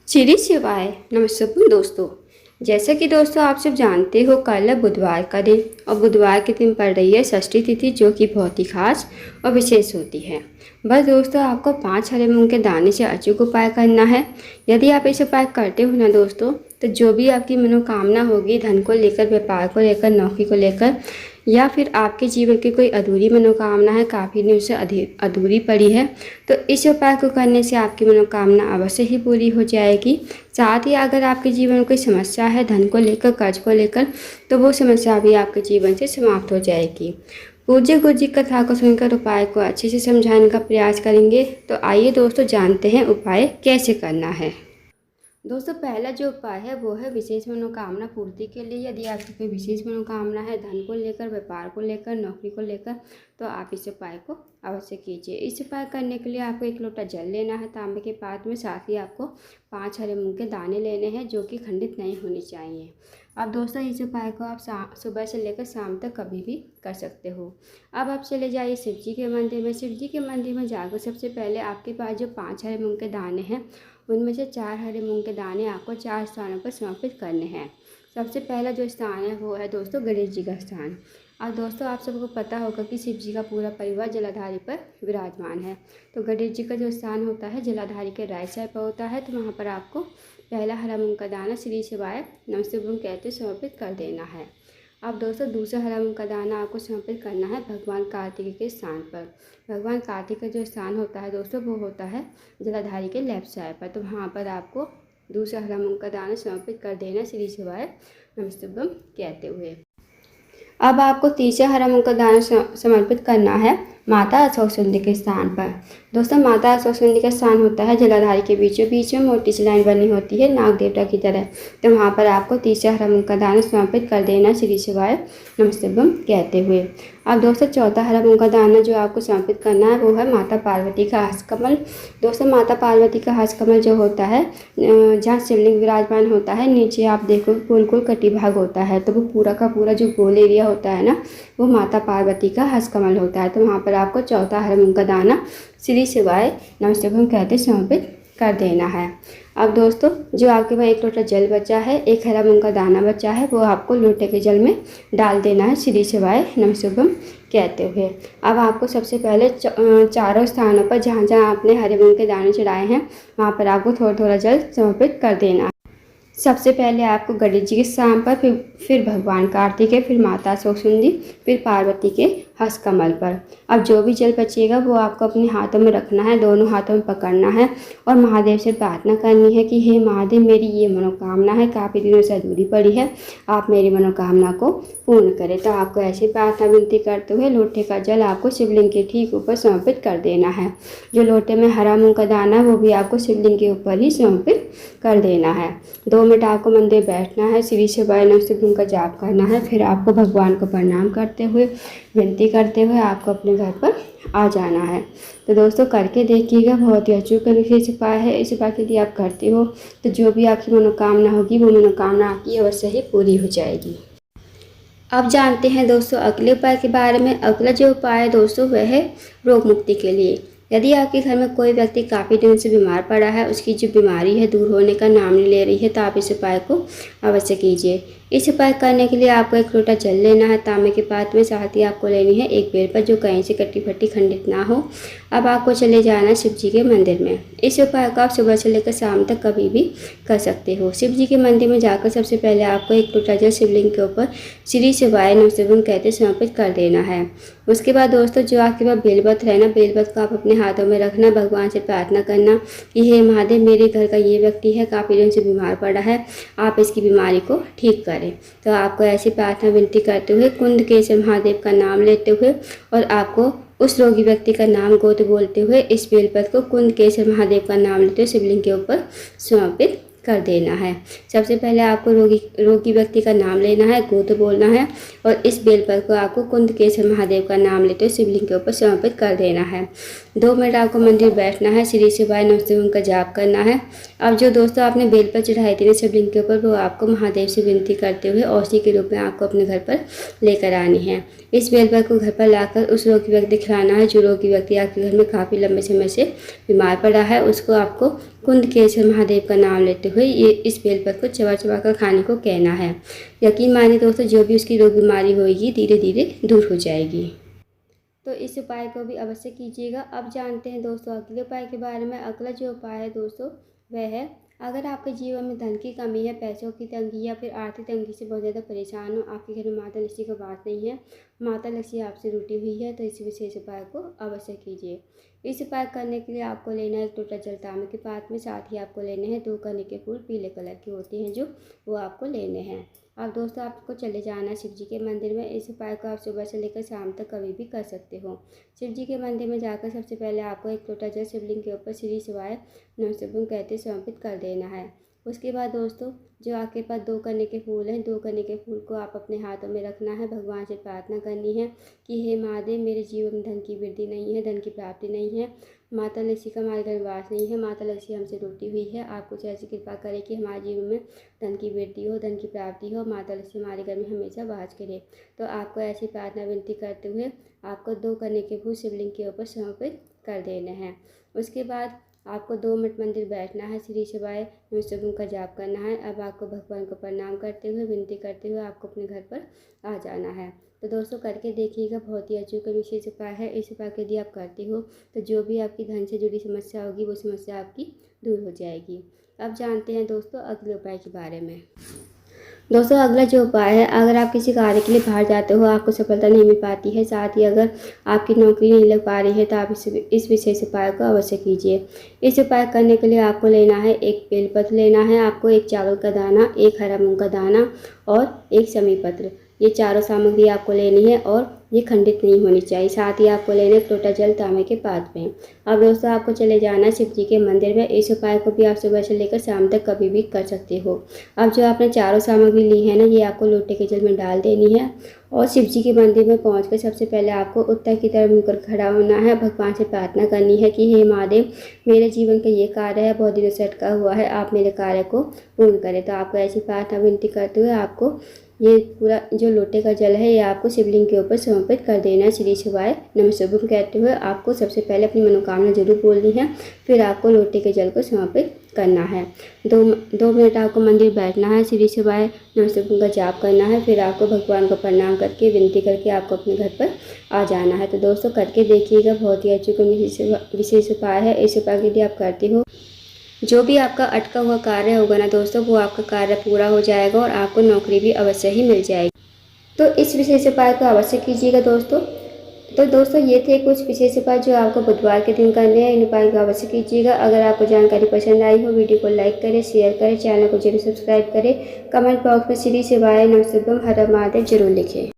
श्री शिवाय नमस्ते दोस्तों। जैसा कि दोस्तों आप सब जानते हो, कल है बुधवार का दिन और बुधवार के दिन पड़ रही है षष्ठी तिथि, जो कि बहुत ही खास और विशेष होती है। बस दोस्तों, आपको 5 हरे मूंग के दाने से अचूक उपाय करना है। यदि आप इस उपाय करते हो ना दोस्तों, तो जो भी आपकी मनोकामना होगी, धन को लेकर, व्यापार को लेकर, नौकरी को लेकर, या फिर आपके जीवन की कोई अधूरी मनोकामना है, काफ़ी दिनों से अधूरी पड़ी है, तो इस उपाय को करने से आपकी मनोकामना अवश्य ही पूरी हो जाएगी। साथ ही अगर आपके जीवन में कोई समस्या है धन को लेकर, कर्ज को लेकर, तो वो समस्या भी आपके जीवन से समाप्त हो जाएगी। पूज्य गुरु जी कथा को सुनकर उपाय को अच्छे से समझाने का प्रयास करेंगे। तो आइए दोस्तों, जानते हैं उपाय कैसे करना है। दोस्तों, पहला जो उपाय है वो है विशेष मनोकामना पूर्ति के लिए। यदि आपकी कोई विशेष मनोकामना है धन को लेकर, व्यापार को लेकर, नौकरी को लेकर, तो आप इस उपाय को अवश्य कीजिए। इस उपाय करने के लिए आपको 1 लोटा जल लेना है तांबे के पात्र में। साथ ही आपको 5 हरे मूंग के दाने लेने हैं, जो कि खंडित नहीं होने चाहिए। अब दोस्तों, इस उपाय को आप सुबह से लेकर शाम तक कभी भी कर सकते हो। अब आप चले जाइए शिव जी के मंदिर में। शिव जी के मंदिर में जाकर सबसे पहले आपके पास जो 5 हरे मूंग के दाने हैं, उनमें से 4 हरे मूंग के दाने आपको 4 स्थानों पर समर्पित करने हैं। सबसे पहला जो स्थान है वो है दोस्तों गणेश जी का स्थान। और दोस्तों, आप सबको पता होगा कि शिव जी का पूरा परिवार जलाधारी पर विराजमान है। तो गणेश जी का जो स्थान होता है जलाधारी के राइट साइड पर होता है। तो वहाँ पर आपको पहला हरा मूंग का दाना श्री शिवाय नमस्ते कहते समर्पित कर देना है। अब दोस्तों, दूसरा हरा मूंग का दाना आपको समर्पित करना है भगवान कार्तिक के स्थान पर। भगवान कार्तिक का जो स्थान होता है दोस्तों, वो होता है जलाधारी के लेफ्ट साइड पर। तो वहाँ पर आपको दूसरा हरा मूंग का दाना समर्पित कर देना श्री शिवाय नमस्ते कहते हुए। अब आपको तीसरा हरा मूंग का दाना समर्पित करना है माता अशोक सुंदरी के स्थान पर। दोस्तों, माता अशोक सुंदरी का स्थान होता है जलाधारी के बीचों बीच में मोटी सी लाइन बनी होती है नाग देवता की तरह। तो वहाँ पर आपको तीसरा हरा मूंग का दाना समर्पित कर देना श्री शिवाय नमस्ते कहते हुए। अब दोस्तों, चौथा हरा मूंग का दाना जो आपको समर्पित करना है वो है माता पार्वती का हस्तकमल। दोस्तों, माता पार्वती का हस्तकमल जो होता है, जहाँ शिवलिंग विराजमान होता है, नीचे आप देखो गोल गोल कटी भाग होता है, तो वो पूरा का पूरा जो गोल एरिया होता है ना, वो माता पार्वती का हस्तकमल होता है। तो वहाँ पर आपको चौथा हरा मूंग का दाना श्री शिवाय नमस्ते कहते समर्पित कर देना है। अब दोस्तों, जो आपके पास 1 लोटा जल बचा है, 1 हरा मूंग का दाना बचा है, वो आपको लोटे के जल में डाल देना है श्री शिवाय नमस्ते कहते हुए। अब आपको सबसे पहले चारों स्थानों पर जहाँ जहाँ आपने हरे मूंग के दाने चढ़ाए हैं, वहाँ पर आपको थोड़ा थोड़ा जल समर्पित कर देना है। सबसे पहले आपको गणेश जी के स्थान पर, फिर भगवान कार्तिक के, फिर माता अशोक सुंदरी, फिर पार्वती के हस्तकमल पर। अब जो भी जल बचेगा वो आपको अपने हाथों में रखना है, दोनों हाथों में पकड़ना है और महादेव से प्रार्थना करनी है कि हे महादेव, मेरी ये मनोकामना है, काफ़ी दिनों से अधूरी पड़ी है, आप मेरी मनोकामना को पूर्ण करें। तो आपको ऐसी प्रार्थना विनती करते हुए लोटे का जल आपको शिवलिंग के ठीक ऊपर समर्पित कर देना है। जो लोटे में हरा मूंग का दाना है वो भी आपको शिवलिंग के ऊपर ही समर्पित कर देना है। 2 मिनट आपको मंदिर बैठना है, श्री शिवाय नमस्ते का जाप करना है। फिर आपको भगवान को प्रणाम करते हुए, विनती करते हुए आपको अपने घर पर आ जाना है। तो दोस्तों, करके देखिएगा, बहुत ही अचूक विशेष उपाय है। इस उपाय के लिए आप करते हो तो जो भी आपकी मनोकामना होगी वो मनोकामना आपकी अवश्य ही पूरी हो जाएगी। अब जानते हैं दोस्तों अगले उपाय के बारे में। अगला जो उपाय है दोस्तों वह है रोग मुक्ति के लिए। यदि आपके घर में कोई व्यक्ति काफ़ी दिन से बीमार पड़ा है, उसकी जो बीमारी है दूर होने का नाम नहीं ले रही है, तो आप इस उपाय को अवश्य कीजिए। इस उपाय करने के लिए आपको 1 लोटा जल लेना है तांबे के पात्र में। साथ ही आपको लेनी है 1 बेलपत्र जो कहीं से कटी फटी खंडित ना हो। अब आपको चले जाना है शिव जी के मंदिर में। इस उपाय को आप सुबह से लेकर शाम तक कभी भी कर सकते हो। शिव जी के मंदिर में जाकर सबसे पहले आपको 1 लोटा जल शिवलिंग के ऊपर श्री शिवाय नमस्ते कहते समर्पित कर देना है। उसके बाद दोस्तों, जो आपके पास बेलपत्र है ना, बेलपत्र को आप अपने हाथों में रखना, भगवान से प्रार्थना करना कि हे महादेव, मेरे घर का ये व्यक्ति है, काफ़ी दिन से बीमार पड़ा है, आप इसकी बीमारी को ठीक करें। तो आपको ऐसी प्रार्थना विनती करते हुए कुंद केसर महादेव का नाम लेते हुए और आपको उस रोगी व्यक्ति का नाम गोत्र बोलते हुए इस बेलपत्र को कुंद केसर महादेव का नाम लेते हुए शिवलिंग के ऊपर समर्पित कर देना है। सबसे पहले आपको रोगी व्यक्ति का नाम लेना है, गोत्र बोलना है और इस बेलपत्र को आपको कुंद केसर महादेव का नाम लेते हुए शिवलिंग के ऊपर समर्पित कर देना है। 2 मिनट आपको मंदिर बैठना है, श्री शिवाय नमः ओम का जाप करना है। अब जो दोस्तों आपने बेल पर चढ़ाई थी शिवलिंग के ऊपर, वो आपको महादेव से विनती करते हुए औषधि के रूप में आपको अपने घर पर लेकर आनी है। इस बेल पर को घर पर लाकर उस रोगी व्यक्ति खिलाना है जो रोगी व्यक्ति आपके घर में काफ़ी लंबे समय से बीमार पड़ा है। उसको आपको कुंदकेश्वर महादेव का नाम लेते हुए ये इस बेल पर को चबा चबा कर खाने को कहना है। यकीन मानिए दोस्तों, जो भी उसकी रोग बीमारी होगी धीरे धीरे दूर हो जाएगी। तो इस उपाय को भी अवश्य कीजिएगा। अब जानते हैं दोस्तों अगले उपाय के बारे में। अगला जो उपाय है दोस्तों वह है, अगर आपके जीवन में धन की कमी है, पैसों की तंगी या फिर आर्थिक तंगी से बहुत ज़्यादा परेशान हो, आपके घर में माता लक्ष्मी का वास नहीं है, माता लक्ष्मी आपसे रूठी हुई है, तो इस विशेष उपाय को अवश्य कीजिए। इस उपाय करने के लिए आपको लेना है 1 लोटा जल तांबे के पात्र में, साथ ही आपको लेने हैं 2 कने के फूल पीले कलर के होते हैं जो, वो आपको लेने हैं। अब दोस्तों आपको चले जाना है शिव जी के मंदिर में। इस उपाय को आप सुबह से लेकर शाम तक कभी भी कर सकते हो। शिव जी के मंदिर में जाकर सबसे पहले आपको 1 लोटा जल शिवलिंग के ऊपर श्री शिवाय नमः ओम कहते समर्पित कर देना है। उसके बाद दोस्तों जो आपके पास 2 कने के फूल हैं, 2 कने के फूल को आप अपने हाथों में रखना है। भगवान से प्रार्थना करनी है कि हे महादेव, मेरे जीवन में धन की वृद्धि नहीं है, धन की प्राप्ति नहीं है, माता लक्ष्मी का हमारे घर में वास नहीं है, माता लक्ष्मी हमसे रूठी हुई है। आप कुछ ऐसी कृपा करें कि हमारे जीवन में धन की वृद्धि हो, धन की प्राप्ति हो, माता लक्ष्मी हमारे घर में हमेशा वास करे। तो आपको ऐसी प्रार्थना विनती करते हुए आपको 2 कने के फूल शिवलिंग के ऊपर समर्पित कर देने हैं। उसके बाद आपको 2 मिनट मंदिर बैठना है, श्री शिवाय नमः ओम का जाप करना है। अब आपको भगवान को प्रणाम करते हुए विनती करते हुए आपको अपने घर पर आ जाना है। तो दोस्तों करके देखिएगा, बहुत ही अचूक विशेष उपाय है। इस उपाय को यदि आप करते हो तो जो भी आपकी धन से जुड़ी समस्या होगी वो समस्या आपकी दूर हो जाएगी। अब जानते हैं दोस्तों अगले उपाय के बारे में। दोस्तों अगला जो उपाय है, अगर आप किसी कार्य के लिए बाहर जाते हो, आपको सफलता नहीं मिल पाती है, साथ ही अगर आपकी नौकरी नहीं लग पा रही है, तो आप इस विशेष उपाय को अवश्य कीजिए। इस उपाय करने के लिए आपको लेना है 1 बेलपत्र लेना है, आपको 1 चावल का दाना, 1 हरा मूंग का दाना और 1 समी पत्र, ये चारों सामग्री आपको लेनी है और ये खंडित नहीं होनी चाहिए। साथ ही आपको लेना 1 लोटा जल तांबे के पात्र में। अब दोस्तों आपको चले जाना है शिव जी के मंदिर में। इस उपाय को भी आप सुबह से लेकर शाम तक कभी भी कर सकते हो। अब जो आपने चारों सामग्री ली है ना, ये आपको लोटे के जल में डाल देनी है और शिव जी के मंदिर में पहुंचकर सबसे पहले आपको उत्तर की तरफ मुड़कर खड़ा होना है। भगवान से प्रार्थना करनी है कि हे महादेव, मेरे जीवन का ये कार्य है, बहुत दिनों से अटका हुआ है, आप मेरे कार्य को पूर्ण करें। तो आपको ऐसी प्रार्थना विनती करते हुए आपको ये पूरा जो लोटे का जल है ये आपको शिवलिंग के ऊपर समर्पित कर देना है। श्री शिवाय नमः ओम कहते हुए आपको सबसे पहले अपनी मनोकामना जरूर बोलनी है, फिर आपको लोटे के जल को समर्पित करना है। 2 मिनट आपको मंदिर बैठना है, श्री शिवाय नमः ओम का जाप करना है, फिर आपको भगवान को प्रणाम करके विनती करके आपको अपने घर पर आ जाना है। तो दोस्तों करके देखिएगा, बहुत ही अचूक विशेष उपाय है। इस उपाय यदि आप करते हो, जो भी आपका अटका हुआ कार्य होगा ना दोस्तों, वो आपका कार्य पूरा हो जाएगा और आपको नौकरी भी अवश्य ही मिल जाएगी। तो इस विशेष उपाय को अवश्य कीजिएगा दोस्तों। तो दोस्तों ये थे कुछ विशेष उपाय जो आपको बुधवार के दिन करने हैं। इन उपाय को अवश्य कीजिएगा। अगर आपको जानकारी पसंद आई हो, वीडियो को लाइक करें, शेयर करें, चैनल को जरूर सब्सक्राइब करें, कमेंट बॉक्स में श्री शिवाय नमः ओम हर हर महादेव जरूर लिखें।